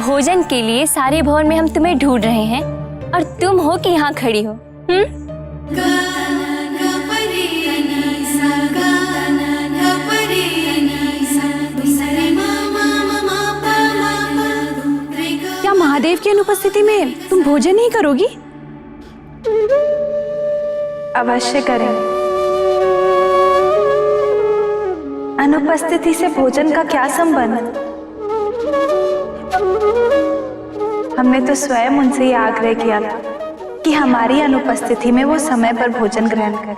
भोजन के लिए सारे भवन में हम तुम्हें ढूंढ रहे हैं और तुम हो कि यहाँ खड़ी हो। क्या महादेव की अनुपस्थिति में तुम भोजन नहीं करोगी? अवश्य करेंगे। अनुपस्थिति से भोजन का क्या संबंध? हमने तो स्वयं उनसे ही आग्रह किया था कि हमारी अनुपस्थिति में वो समय पर भोजन ग्रहण करें,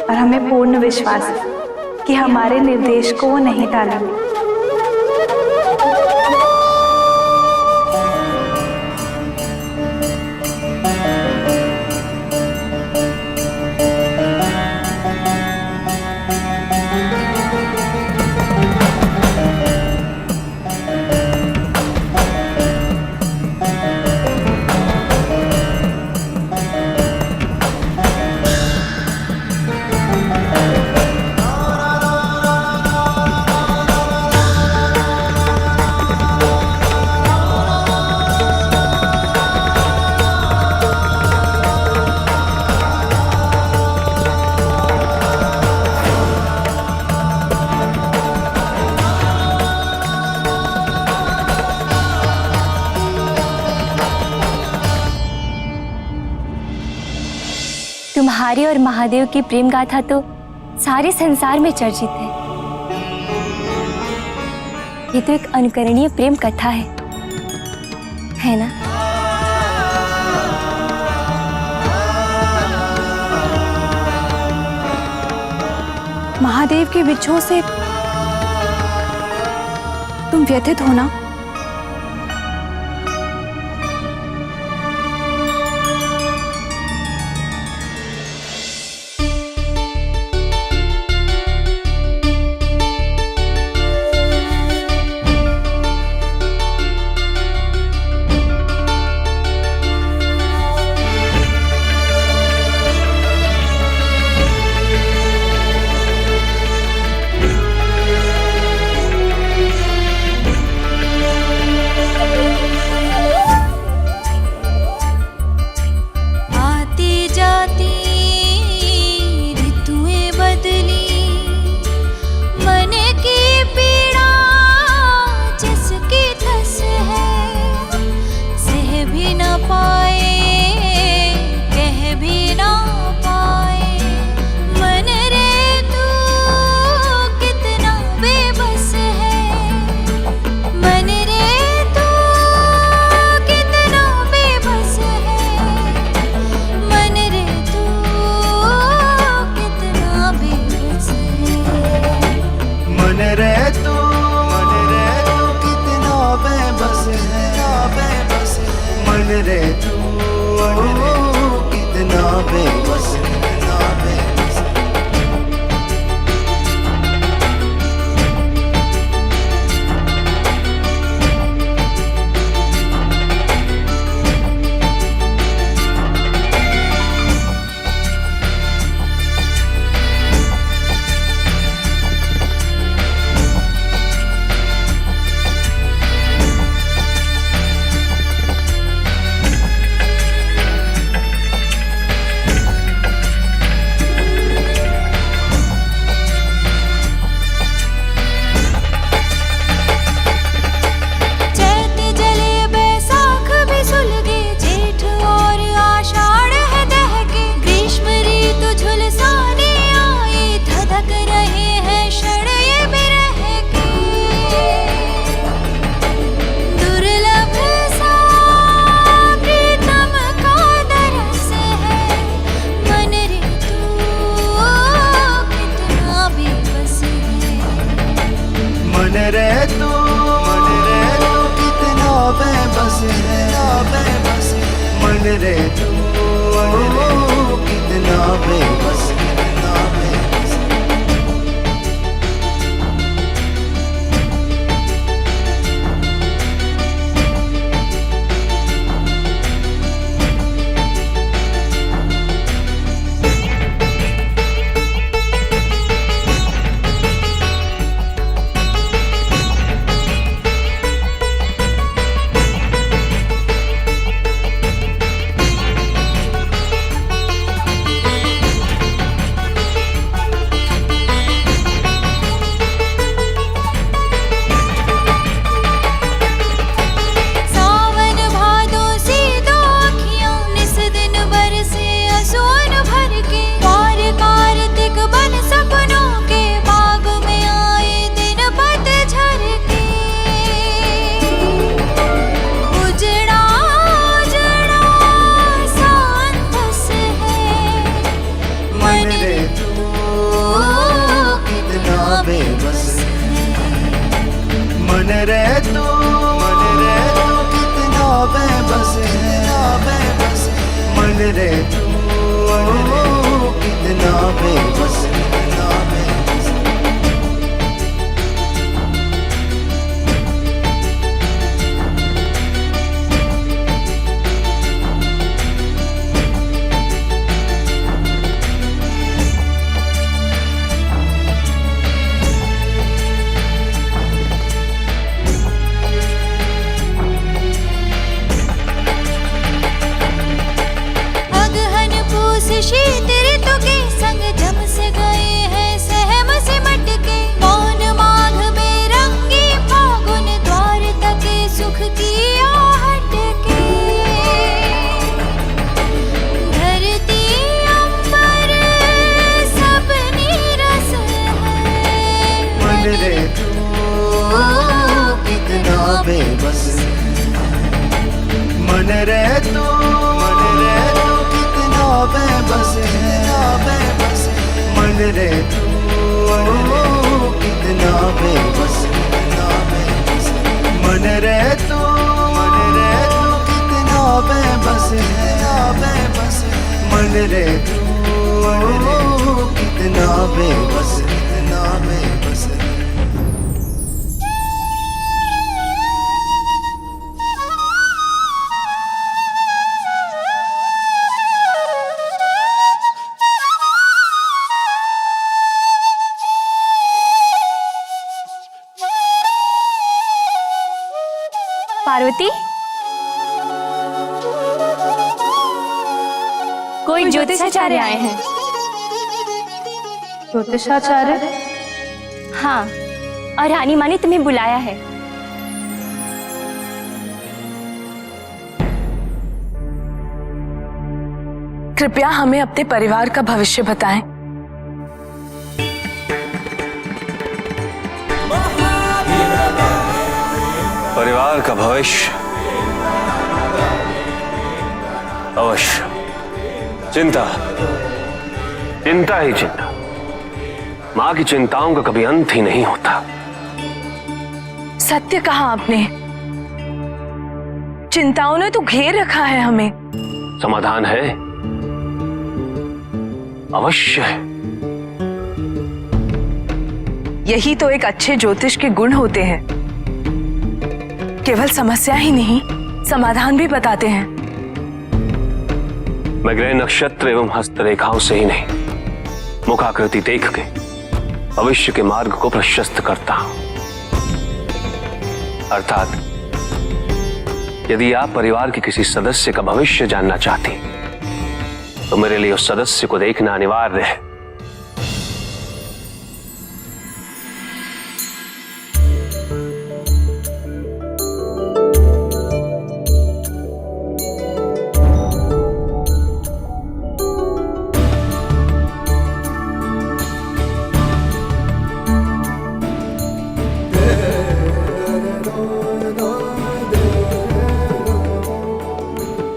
और हमें पूर्ण विश्वास है कि हमारे निर्देश को वो नहीं टालेंगे। तुम्हारी और महादेव की प्रेम गाथा तो सारे संसार में चर्चित है। ये तो एक अनुकरणीय प्रेम कथा है ना? महादेव के विच्छोह से तुम व्यथित हो ना? रे तू कितना बेबस, कितना बेबस। अगहन पूस शीत ऋतु के संग जम से गए हैं सहम सिमट के। मौन माघ में रंगी फागुन द्वार तक सुख की आहट के। धरती अंबर सब नीरस है। मन रे तू कितना बेबस, मन रे तू कितना बेबस है, बेबस। मन रे तू कितना बेबस, कितना बेबस। मन रे तू कितना बेबस है, बेबस। मन रे तू कितना बेबस, कितना बेबस। पार्वती, कोई ज्योतिषाचार्य आए हैं। ज्योतिषाचार्य? हाँ, और रानी माँ ने तुम्हें बुलाया है। कृपया हमें अपने परिवार का भविष्य बताएं। परिवार का भविष्य अवश्य। चिंता, चिंता ही चिंता। मां की चिंताओं का कभी अंत ही नहीं होता। सत्य कहा आपने। चिंताओं ने तो घेर रखा है हमें। समाधान है, अवश्य है। यही तो एक अच्छे ज्योतिष के गुण होते हैं। केवल समस्या ही नहीं, समाधान भी बताते हैं। मैं ग्रह नक्षत्र एवं हस्तरेखाओं से ही नहीं, मुखाकृति देख के भविष्य के मार्ग को प्रशस्त करता हूं। अर्थात यदि आप परिवार के किसी सदस्य का भविष्य जानना चाहती तो मेरे लिए उस सदस्य को देखना अनिवार्य है।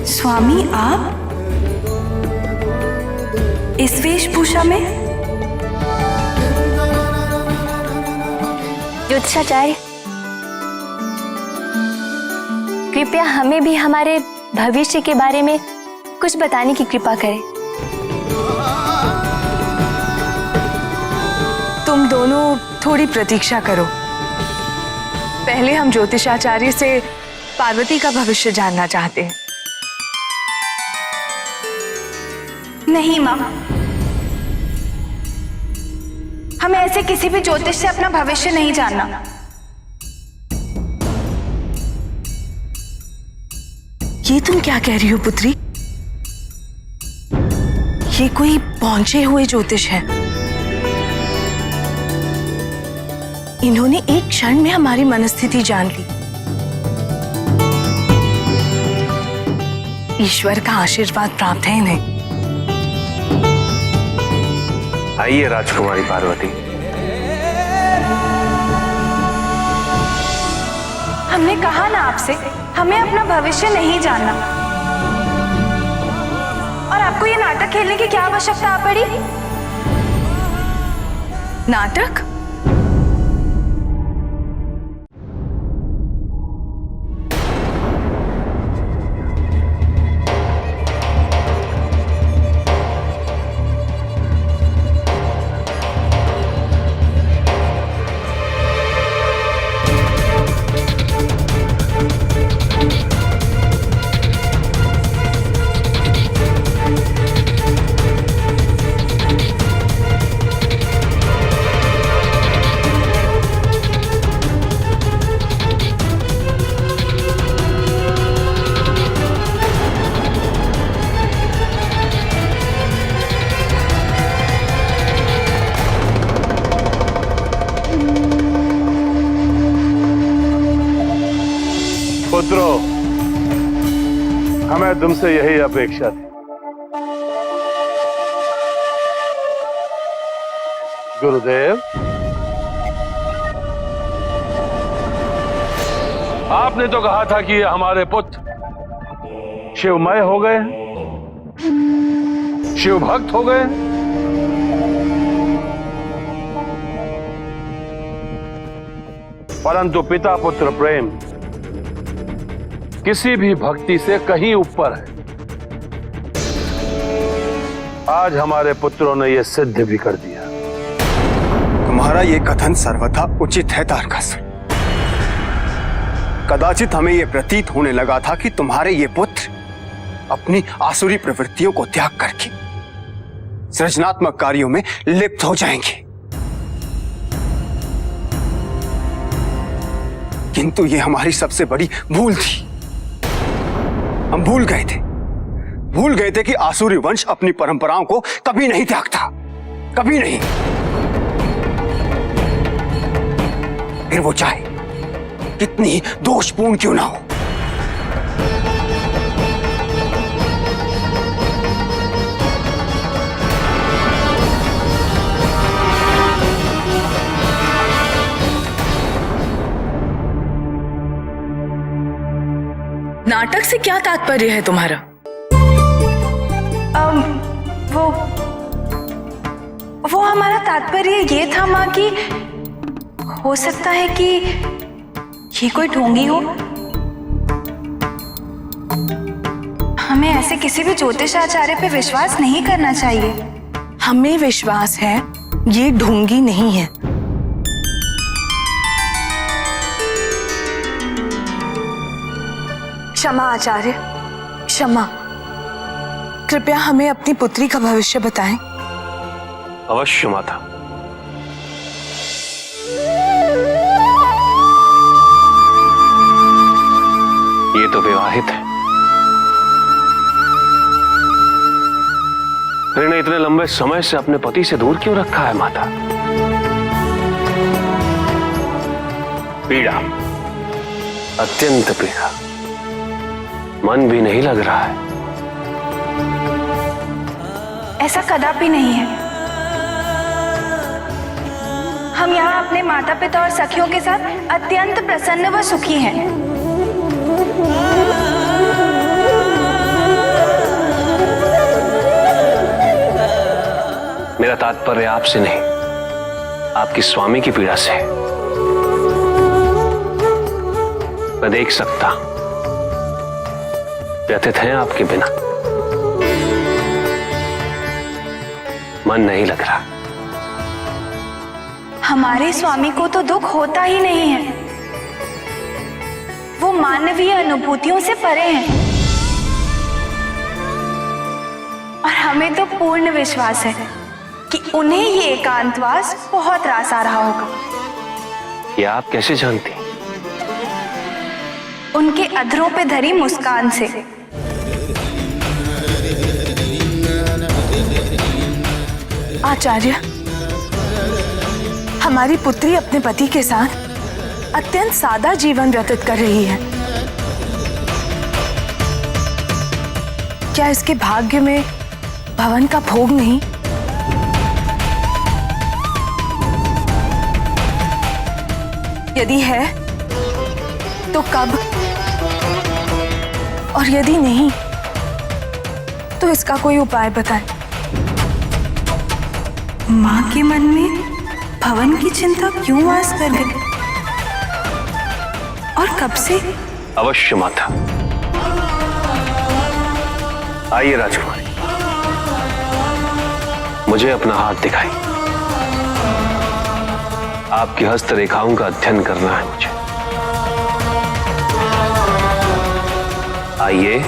स्वामी, आप इस वेशभूषा में? ज्योतिषाचार्य, कृपया हमें भी हमारे भविष्य के बारे में कुछ बताने की कृपा करें। तुम दोनों थोड़ी प्रतीक्षा करो। पहले हम ज्योतिषाचार्य से पार्वती का भविष्य जानना चाहते हैं। नहीं माँ, हमें ऐसे किसी भी ज्योतिष से अपना भविष्य नहीं जानना। ये तुम क्या कह रही हो पुत्री? ये कोई पहुंचे हुए ज्योतिष है। इन्होंने एक क्षण में हमारी मनस्थिति जान ली। ईश्वर का आशीर्वाद प्राप्त है इन्हें। आइए राजकुमारी पार्वती। हमने कहा ना आपसे, हमें अपना भविष्य नहीं जानना। और आपको ये नाटक खेलने की क्या आवश्यकता पड़ी? नाटक? तुमसे यही अपेक्षा थी। गुरुदेव, आपने तो कहा था कि ये हमारे पुत्र शिवमय हो गए, शिव भक्त हो गए। परंतु पिता पुत्र प्रेम किसी भी भक्ति से कहीं ऊपर है। आज हमारे पुत्रों ने यह सिद्ध भी कर दिया। तुम्हारा ये कथन सर्वथा उचित है तारकासुर। कदाचित हमें यह प्रतीत होने लगा था कि तुम्हारे ये पुत्र अपनी आसुरी प्रवृत्तियों को त्याग करके सृजनात्मक कार्यों में लिप्त हो जाएंगे, किंतु ये हमारी सबसे बड़ी भूल थी। हम भूल गए थे कि आसुरी वंश अपनी परंपराओं को कभी नहीं त्यागता, कभी नहीं। फिर वो चाहे कितनी दोषपूर्ण क्यों ना हो। नाटक से क्या तात्पर्य है तुम्हारा? वो हमारा तात्पर्य ये था माँ कि हो सकता है कि ये कोई ढोंगी हो। हमें ऐसे किसी भी ज्योतिषाचार्य पे विश्वास नहीं करना चाहिए। हमें विश्वास है ये ढोंगी नहीं है। क्षमा आचार्य, क्षमा। कृपया हमें अपनी पुत्री का भविष्य बताएं। अवश्य माता। ये तो विवाहित है, फिर ने इतने लंबे समय से अपने पति से दूर क्यों रखा है माता? पीड़ा, अत्यंत पीड़ा, मन भी नहीं लग रहा है। ऐसा कदापि नहीं है। हम यहाँ अपने माता पिता और सखियों के साथ अत्यंत प्रसन्न व सुखी हैं। मेरा तात्पर्य आपसे नहीं, आपके स्वामी की पीड़ा से। मैं देख सकता, व्यथित हैं आपके बिना, मन नहीं लग रहा। हमारे स्वामी को तो दुख होता ही नहीं है। वो मानवीय अनुभूतियों से परे हैं और हमें तो पूर्ण विश्वास है कि उन्हें ये एकांतवास बहुत रास आ रहा होगा। ये आप कैसे जानती? उनके अधरों पे धरी मुस्कान से। आचार्य, हमारी पुत्री अपने पति के साथ अत्यंत सादा जीवन व्यतीत कर रही है। क्या इसके भाग्य में भवन का भोग नहीं? यदि है तो कब, और यदि नहीं तो इसका कोई उपाय बताएं। माँ के मन में भवन की चिंता क्यों वास कर गई और कब से? अवश्य माता। आइए राजकुमारी, मुझे अपना हाथ दिखाइए। आपकी हस्तरेखाओं का अध्ययन करना है मुझे। आइए।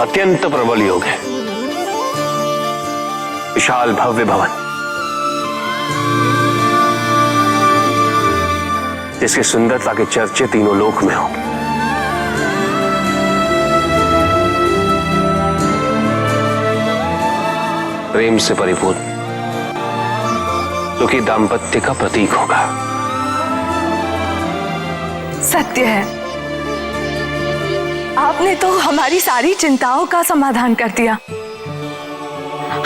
अत्यंत प्रबल योग है। विशाल भव्य भवन, जिसकी सुंदरता के चर्चे तीनों लोक में होंगे। प्रेम से परिपूर्ण सुखी दाम्पत्य का प्रतीक होगा। सत्य है, आपने तो हमारी सारी चिंताओं का समाधान कर दिया।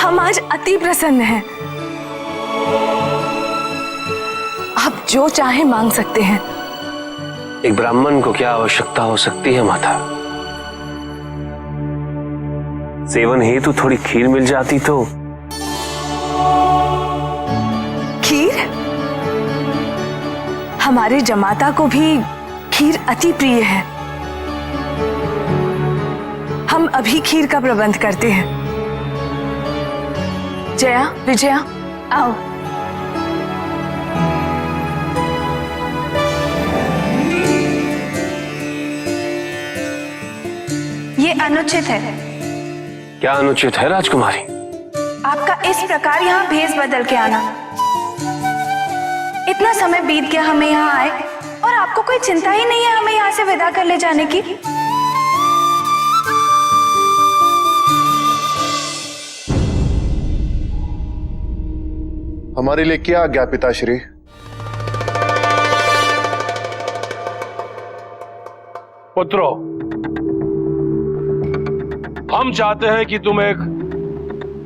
हम आज अति प्रसन्न हैं। आप जो चाहे मांग सकते हैं। एक ब्राह्मण को क्या आवश्यकता हो सकती है माता? सेवन हेतु थोड़ी खीर मिल जाती तो। खीर? हमारे जमाता को भी खीर अति प्रिय है। हम अभी खीर का प्रबंध करते हैं। जया, विजया, आओ। ये अनुचित है। क्या अनुचित है राजकुमारी? आपका इस प्रकार यहाँ भेष बदल के आना। इतना समय बीत गया हमें यहाँ आए और आपको कोई चिंता ही नहीं है हमें यहाँ से विदा कर ले जाने की। हमारे लिए क्या आज्ञा पिताश्री? पुत्रों, हम चाहते हैं कि तुम एक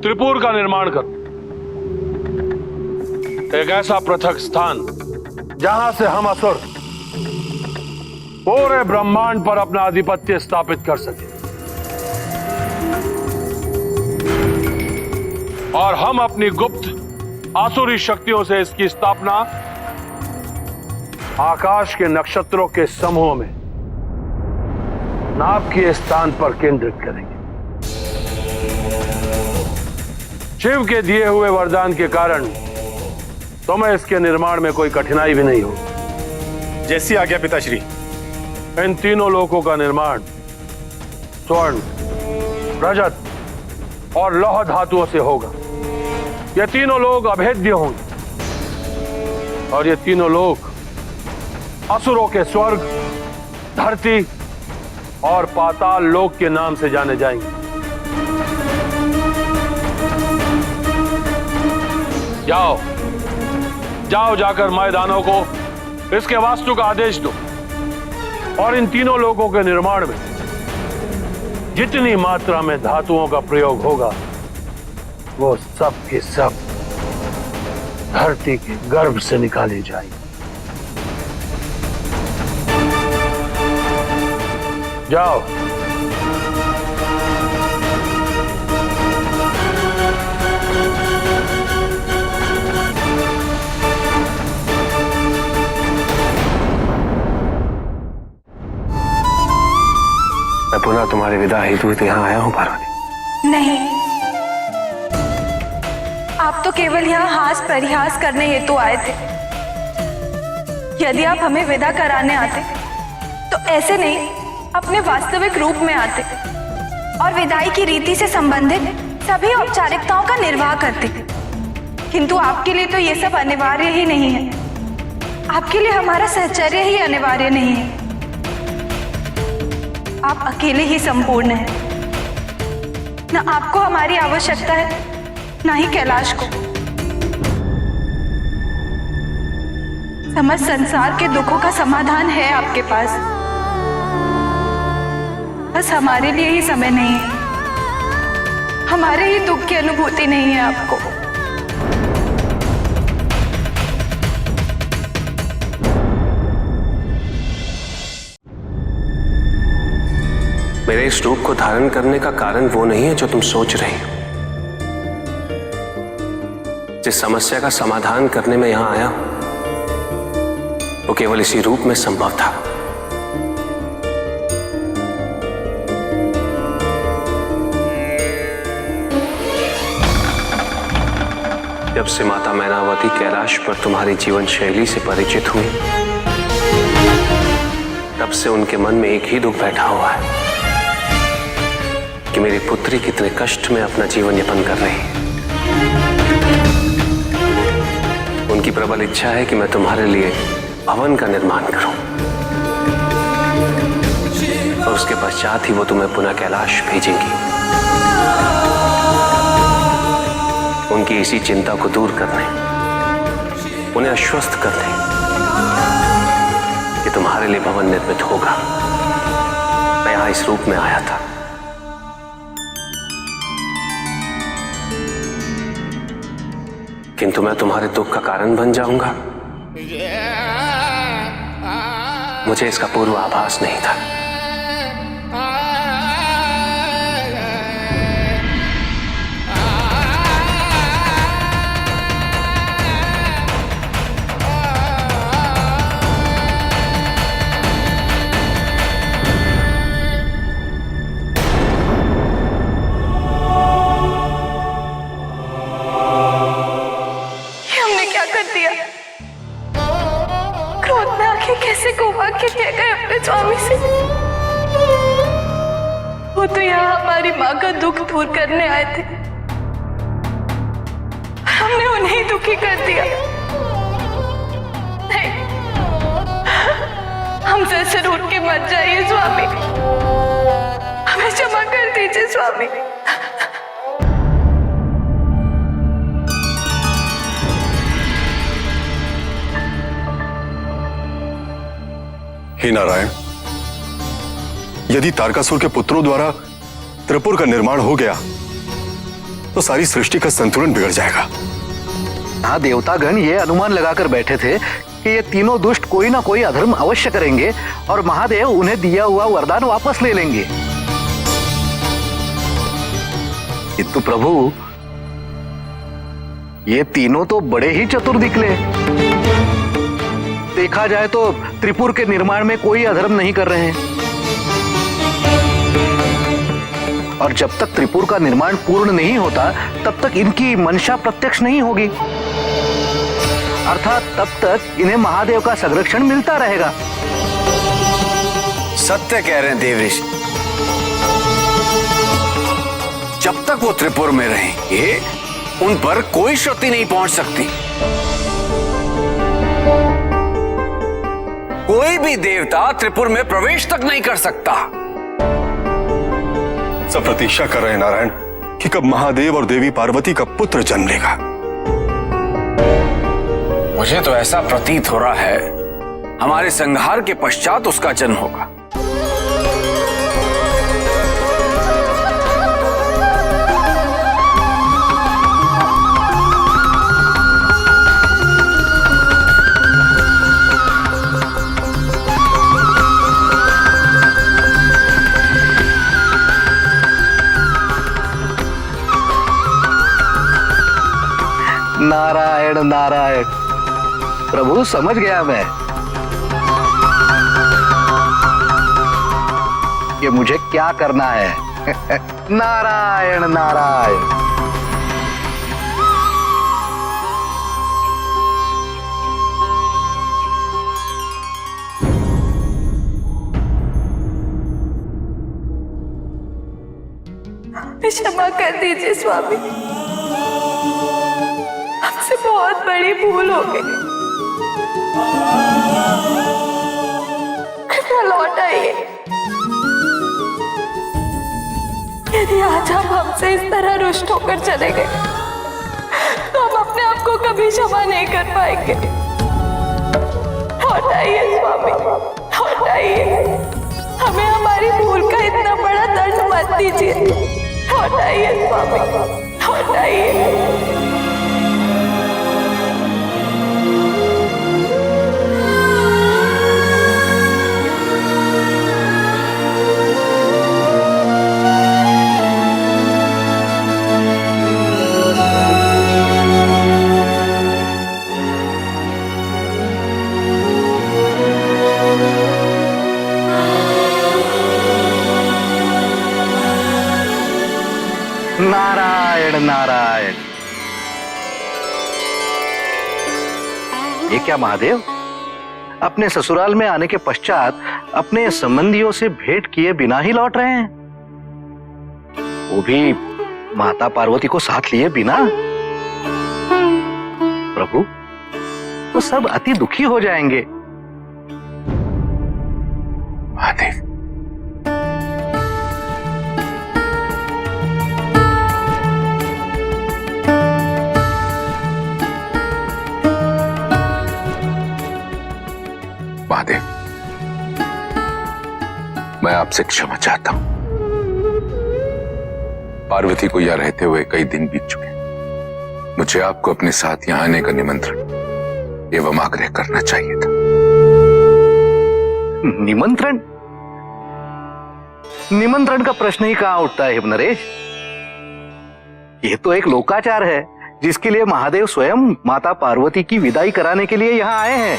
त्रिपुर का निर्माण करो, एक ऐसा पृथक स्थान जहां से हम असुर पूरे ब्रह्मांड पर अपना आधिपत्य स्थापित कर सके और हम अपनी गुप्त आसुरी शक्तियों से इसकी स्थापना आकाश के नक्षत्रों के समूह में नाभ के स्थान पर केंद्रित करेंगे। शिव के दिए हुए वरदान के कारण तुम्हें इसके निर्माण में कोई कठिनाई भी नहीं होगी। जैसी आज्ञा पिताश्री। इन तीनों लोकों का निर्माण स्वर्ण, रजत और लौह धातुओं से होगा। ये तीनों लोग अभेद्य होंगे और ये तीनों लोग असुरों के स्वर्ग, धरती और पाताल लोक के नाम से जाने जाएंगे। जाओ जाओ, जाकर मैदानों को इसके वास्तु का आदेश दो और इन तीनों लोगों के निर्माण में जितनी मात्रा में धातुओं का प्रयोग होगा वो सब के सब धरती के गर्भ से निकाले जाएंगे। जाओ। मैं पुनः तुम्हारे विदा हेतु यहाँ आया हूँ पार्वती। नहीं, आप तो केवल यहाँ हास परिहास करने हेतु आए थे। यदि आप हमें विदा कराने आते तो ऐसे नहीं, अपने वास्तविक रूप में आते और विदाई की रीति से संबंधित सभी औपचारिकताओं का निर्वाह करते। किंतु आपके लिए तो ये सब अनिवार्य ही नहीं है। आपके लिए हमारा सहचर्य ही अनिवार्य नहीं है। आप अकेले ही संपूर्ण हैं। न आपको हमारी आवश्यकता है, न ही कैलाश को। समस्त संसार के दुखों का समाधान है आपके पास, बस हमारे लिए ही समय नहीं है। हमारे ही दुख की अनुभूति नहीं है आपको। मेरे इस रूप को धारण करने का कारण वो नहीं है जो तुम सोच रही हो। जिस समस्या का समाधान करने में यहां आया वो केवल इसी रूप में संभव था। जब से माता मैनावती कैलाश पर तुम्हारी जीवन शैली से परिचित हुई, तब से उनके मन में एक ही दुख बैठा हुआ है कि कि मेरी पुत्री कितने कष्ट में अपना जीवन यापन कर रही है। उनकी प्रबल इच्छा है कि मैं तुम्हारे लिए भवन का निर्माण करूं और उसके पश्चात ही वो तुम्हें पुनः कैलाश भेजेंगी। उनकी इसी चिंता को दूर करने, उन्हें आश्वस्त करने कि तुम्हारे लिए भवन निर्मित होगा, मैं यहां इस रूप में आया था। किंतु मैं तुम्हारे दुख का कारण बन जाऊंगा, मुझे इसका पूर्व आभास नहीं था। कैसे गोवा के ले गए अपने स्वामी से। वो तो यहाँ हमारी माँ का दुख दूर करने आए थे, हमने उन्हें ही दुखी कर दिया। नहीं, हमसे सिर उठ के मत जाइए स्वामी, हमें क्षमा कर दीजिए स्वामी। हे नारायण, यदि तारकासुर के पुत्रों द्वारा त्रिपुर का निर्माण हो गया तो सारी सृष्टि का संतुलन बिगड़ जाएगा। हाँ, देवतागण ये अनुमान लगाकर बैठे थे कि ये तीनों दुष्ट कोई ना कोई अधर्म अवश्य करेंगे और महादेव उन्हें दिया हुआ वरदान वापस ले लेंगे। किंतु प्रभु, ये तीनों तो बड़े ही चतुर निकले। देखा जाए तो त्रिपुर के निर्माण में कोई अधर्म नहीं कर रहे हैं, और जब तक त्रिपुर का निर्माण पूर्ण नहीं होता तब तक इनकी मंशा प्रत्यक्ष नहीं होगी, अर्थात तब तक इन्हें महादेव का संरक्षण मिलता रहेगा। सत्य कह रहे हैं देवऋषि, जब तक वो त्रिपुर में रहेंगे उन पर कोई क्षति नहीं पहुंच सकती। कोई भी देवता त्रिपुर में प्रवेश तक नहीं कर सकता। सब प्रतीक्षा कर रहे हैं नारायण कि कब महादेव और देवी पार्वती का पुत्र जन्म लेगा। मुझे तो ऐसा प्रतीत हो रहा है हमारे संहार के पश्चात उसका जन्म होगा। नारायण नारायण, प्रभु समझ गया मैं कि मुझे क्या करना है। नारायण नारायण। क्षमा कर दीजिए स्वामी, हमसे बहुत बड़ी भूल हो गई। कृपया लौट आइए। यदि आज आप हमसे इस तरह रुष्ट होकर चले गए तो हम अपने आप को कभी क्षमा नहीं कर पाएंगे। लौट आइए स्वामी, लौट आइए। हमें हमारी भूल का इतना बड़ा दंड मत दीजिए। लौट आइए स्वामी, लौट आइए। नारायण नारायण। ये क्या महादेव, अपने ससुराल में आने के पश्चात अपने संबंधियों से भेंट किए बिना ही लौट रहे हैं? वो भी माता पार्वती को साथ लिए बिना। प्रभु, तो सब अति दुखी हो जाएंगे। महादेव, महादेव, मैं आपसे क्षमा चाहता हूं। पार्वती को यहां रहते हुए कई दिन बीत चुके। मुझे आपको अपने साथ यहां आने का निमंत्रण एवं आग्रह करना चाहिए था। निमंत्रण? निमंत्रण का प्रश्न ही कहां उठता है नरेश। यह तो एक लोकाचार है जिसके लिए महादेव स्वयं माता पार्वती की विदाई कराने के लिए यहां आए हैं।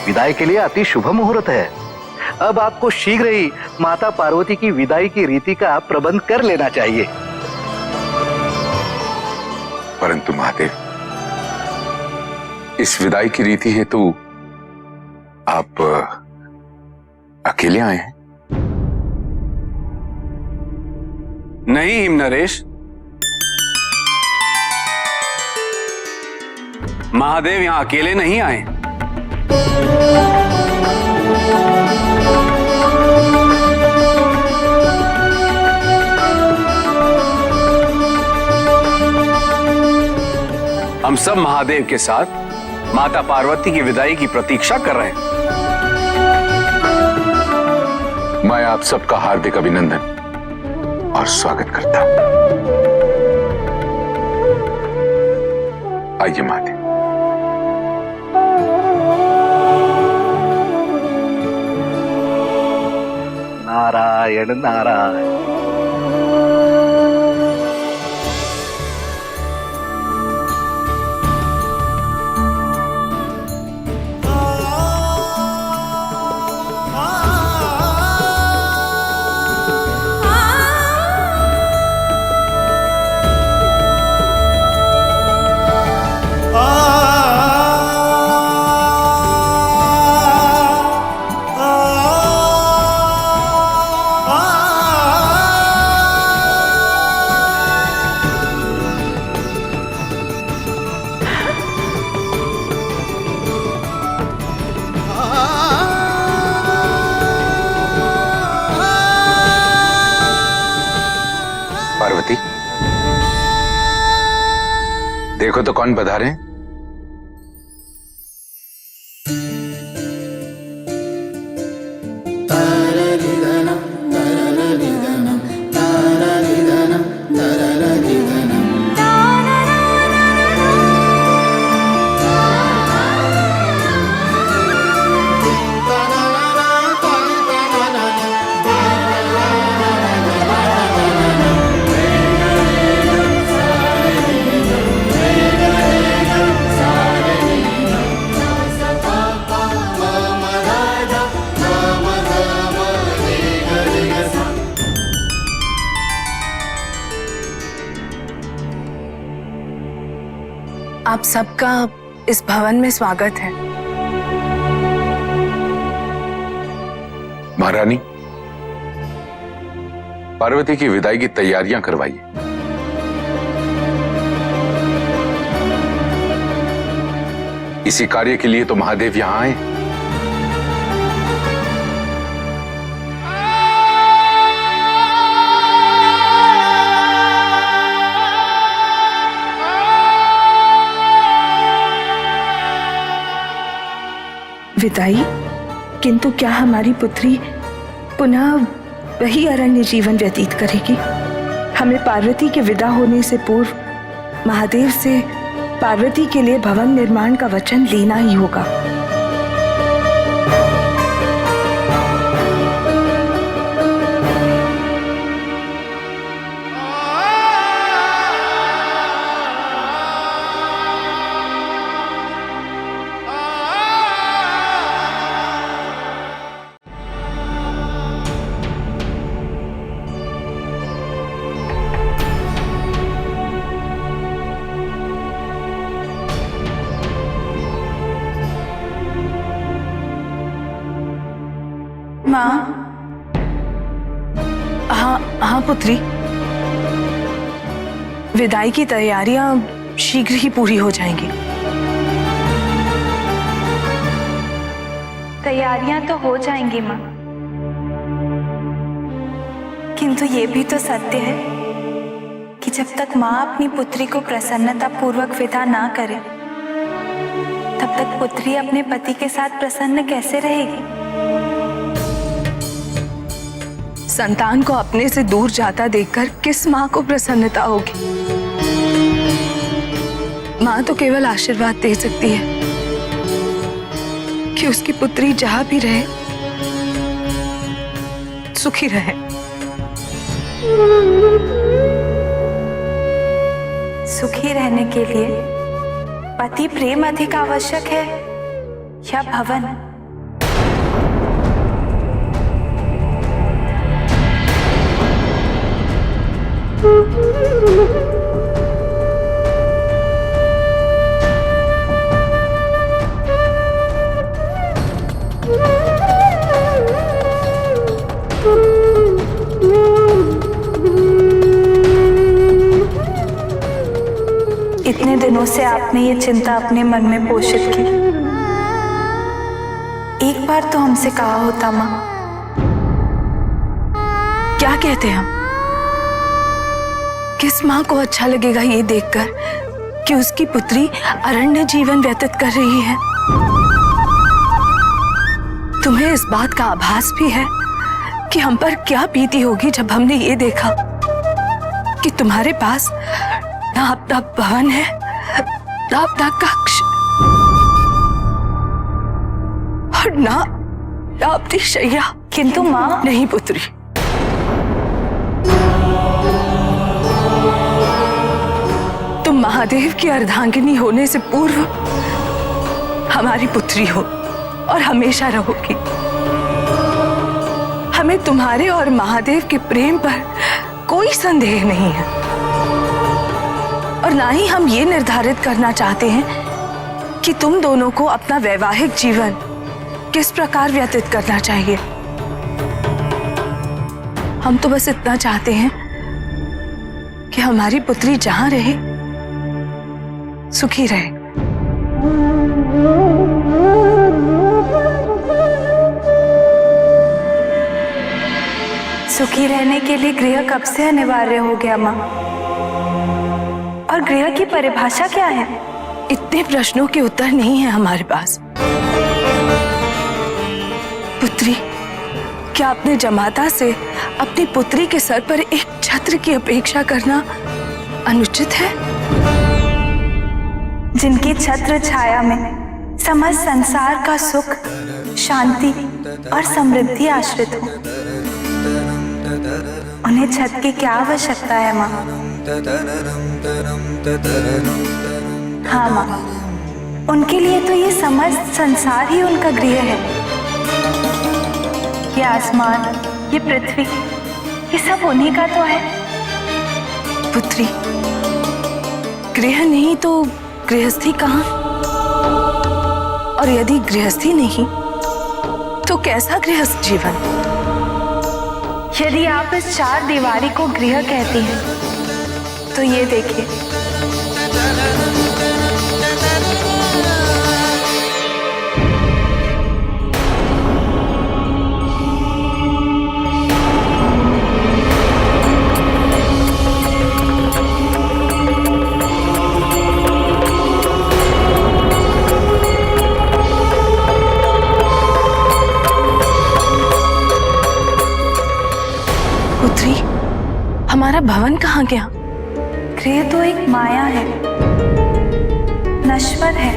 विदाई के लिए अति शुभ मुहूर्त है। अब आपको शीघ्र ही माता पार्वती की विदाई की रीति का प्रबंध कर लेना चाहिए। परंतु महादेव, इस विदाई की रीति हेतु आप अकेले आए हैं? नहीं हिमनरेश, महादेव यहां अकेले नहीं आए। हम सब महादेव के साथ माता पार्वती की विदाई की प्रतीक्षा कर रहे हैं। मैं आप सबका हार्दिक अभिनंदन और स्वागत करता हूं। आइए महादेव। नारायण नारायण। पार्वती, देखो तो कौन पधारे हैं। आप सबका इस भवन में स्वागत है। महारानी, पार्वती की विदाई की तैयारियां करवाइए। इसी कार्य के लिए तो महादेव यहां आए। विदाई? किंतु क्या हमारी पुत्री पुनः वही अरण्य जीवन व्यतीत करेगी? हमें पार्वती के विदा होने से पूर्व महादेव से पार्वती के लिए भवन निर्माण का वचन लेना ही होगा। हाँ पुत्री, विदाई की तैयारियां शीघ्र ही पूरी हो जाएंगी। तैयारियां तो हो जाएंगी माँ, किंतु ये भी तो सत्य है कि जब तक माँ अपनी पुत्री को प्रसन्नता पूर्वक विदा ना करे, तब तक पुत्री अपने पति के साथ प्रसन्न कैसे रहेगी? संतान को अपने से दूर जाता देखकर किस माँ को प्रसन्नता होगी? माँ तो केवल आशीर्वाद दे सकती है कि उसकी पुत्री जहां भी रहे सुखी रहे। सुखी रहने के लिए पति प्रेम अधिक आवश्यक है या भवन? इतने दिनों से आपने ये चिंता अपने मन में पोषित की। एक बार तो हमसे कहा होता माँ। क्या कहते हम? किस माँ को अच्छा लगेगा ये देखकर कि उसकी पुत्री अरण्य जीवन व्यतीत कर रही है? तुम्हें इस बात का आभास भी है कि हम पर क्या बीती होगी जब हमने ये देखा कि तुम्हारे पास ना अपना भवन है, ना अपना कक्ष और ना अपनी शैया। किंतु माँ, नहीं पुत्री, तुम महादेव की अर्धांगिनी होने से पूर्व हमारी पुत्री हो और हमेशा रहोगी। हमें तुम्हारे और महादेव के प्रेम पर कोई संदेह नहीं है और ना ही हम ये निर्धारित करना चाहते हैं कि तुम दोनों को अपना वैवाहिक जीवन किस प्रकार व्यतीत करना चाहिए। हम तो बस इतना चाहते हैं कि हमारी पुत्री जहां रहे सुखी रहे। सुखी रहने के लिए गृह कब से अनिवार्य हो गया माँ? और गृह की परिभाषा क्या है? इतने प्रश्नों के उत्तर नहीं है हमारे पास। पुत्री, क्या अपने जमाता से अपनी पुत्री के सर पर एक छत्र की अपेक्षा करना अनुचित है? जिनकी छत्र छाया में समस्त संसार का सुख, शांति और समृद्धि आश्रित हो, उन्हें छत की क्या आवश्यकता है माँ? हाँ माँ, उनके लिए तो ये समस्त संसार ही उनका गृह है। ये आसमान, ये पृथ्वी, ये सब उन्हीं का तो है। पुत्री, गृह नहीं तो गृहस्थी कहाँ? और यदि गृहस्थी नहीं तो कैसा गृहस्थ जीवन? यदि आप इस चार दीवारी को गृह कहती हैं, तो ये देखिए, पुत्री, हमारा भवन कहाँ गया? गृह तो एक माया है, नश्वर है,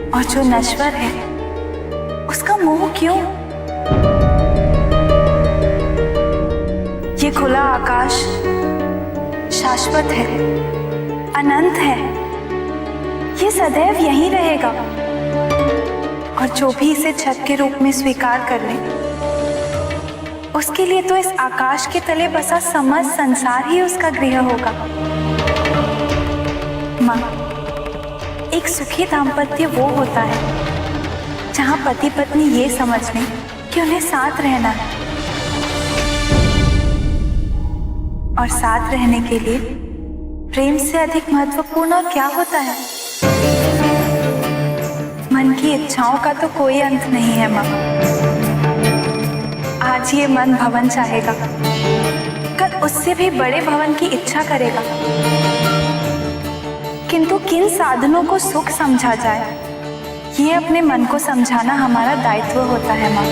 और जो नश्वर है उसका मोह क्यों? ये खुला आकाश शाश्वत है, अनंत है, ये सदैव यहीं रहेगा, और जो भी इसे छत के रूप में स्वीकार कर ले, उसके लिए तो इस आकाश के तले बसा समस्त संसार ही उसका गृह होगा। माँ, एक सुखी दाम्पत्य वो होता है जहाँ पति पत्नी ये समझ लें कि उन्हें साथ रहना है। और साथ रहने के लिए प्रेम से अधिक महत्वपूर्ण और क्या होता है? मन की इच्छाओं का तो कोई अंत नहीं है माँ। आज ये मन भवन चाहेगा, कल उससे भी बड़े भवन की इच्छा करेगा। किंतु किन साधनों को सुख समझा जाए, ये अपने मन को समझाना हमारा दायित्व होता है माँ।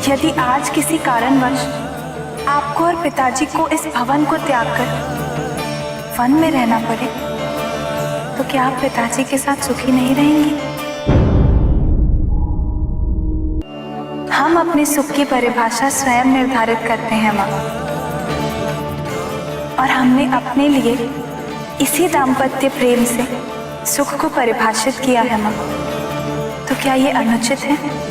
यदि आज किसी कारणवश आपको और पिताजी को इस भवन को त्याग कर वन में रहना पड़े, तो क्या आप पिताजी के साथ सुखी नहीं रहेंगी? हम अपने सुख की परिभाषा स्वयं निर्धारित करते हैं माँ, और हमने अपने लिए इसी दाम्पत्य प्रेम से सुख को परिभाषित किया है माँ। तो क्या ये अनुचित है?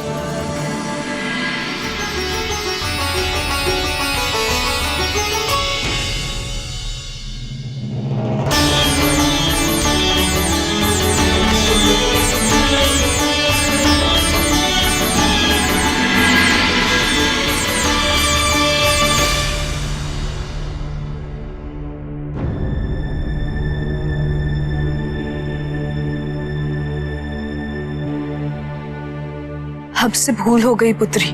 हमसे भूल हो गई पुत्री।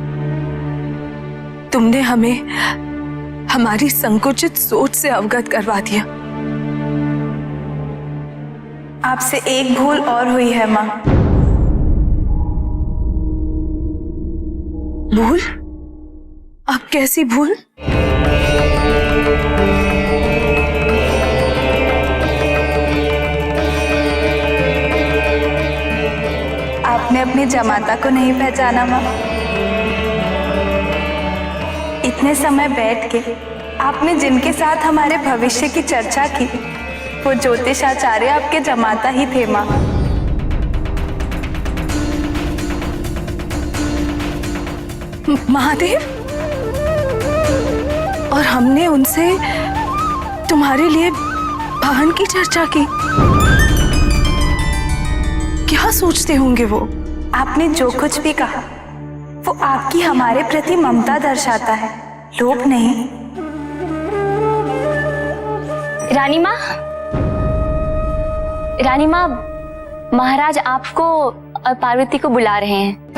तुमने हमें हमारी संकुचित सोच से अवगत करवा दिया। आपसे एक भूल और हुई है माँ। भूल? अब कैसी भूल? आपने अपनी जमाता को नहीं पहचाना माँ। इतने समय बैठ के आपने जिनके साथ हमारे भविष्य की चर्चा की, वो ज्योतिषाचार्य आपके जमाता ही थे माँ। महादेव? और हमने उनसे तुम्हारे लिए भवन की चर्चा की। क्या सोचते होंगे वो? आपने जो कुछ भी कहा वो आपकी हमारे प्रति ममता दर्शाता है, लोभ नहीं। रानी माँ, महाराज आपको और पार्वती को बुला रहे हैं।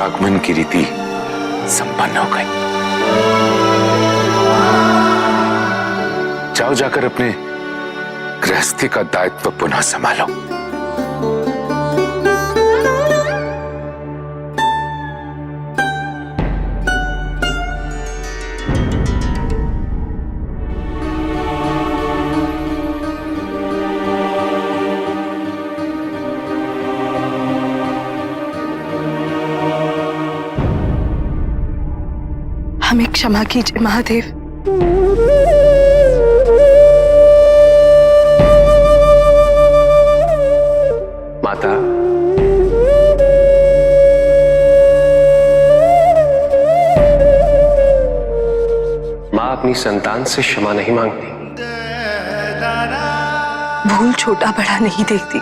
आगमन की रीति संपन्न हो गई। जाओ, जाकर अपने गृहस्थी का दायित्व पुनः संभालो। हमें क्षमा कीजिए महादेव। माता, माँ अपनी संतान से क्षमा नहीं मांगती। भूल छोटा बड़ा नहीं देखती।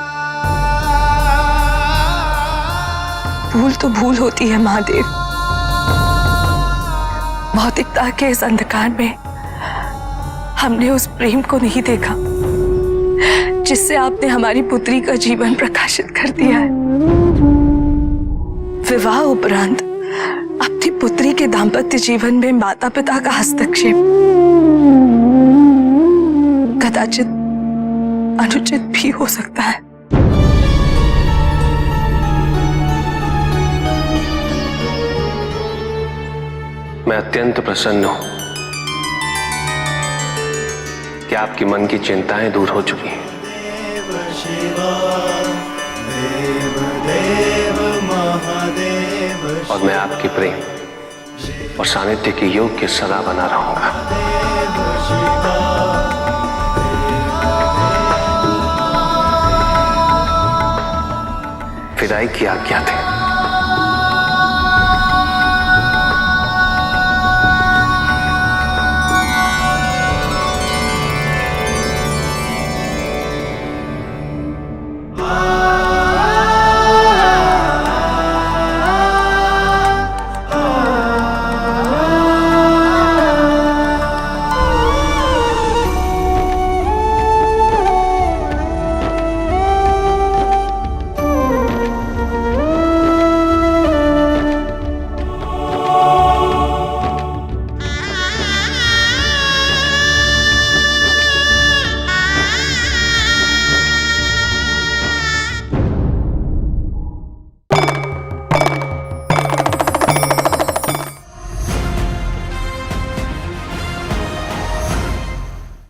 भूल तो भूल होती है महादेव। भौतिकता के इस अंधकार में हमने उस प्रेम को नहीं देखा जिससे आपने हमारी पुत्री का जीवन प्रकाशित कर दिया है। विवाह उपरांत अपनी पुत्री के दाम्पत्य जीवन में माता पिता का हस्तक्षेप कदाचित अनुचित भी हो सकता है। मैं अत्यंत प्रसन्न हूं कि आपकी मन की चिंताएं दूर हो चुकी हैं। और मैं आपके प्रेम और सानिध्य के योग के सदा बना रहूंगा। विदाई की आज्ञा थे।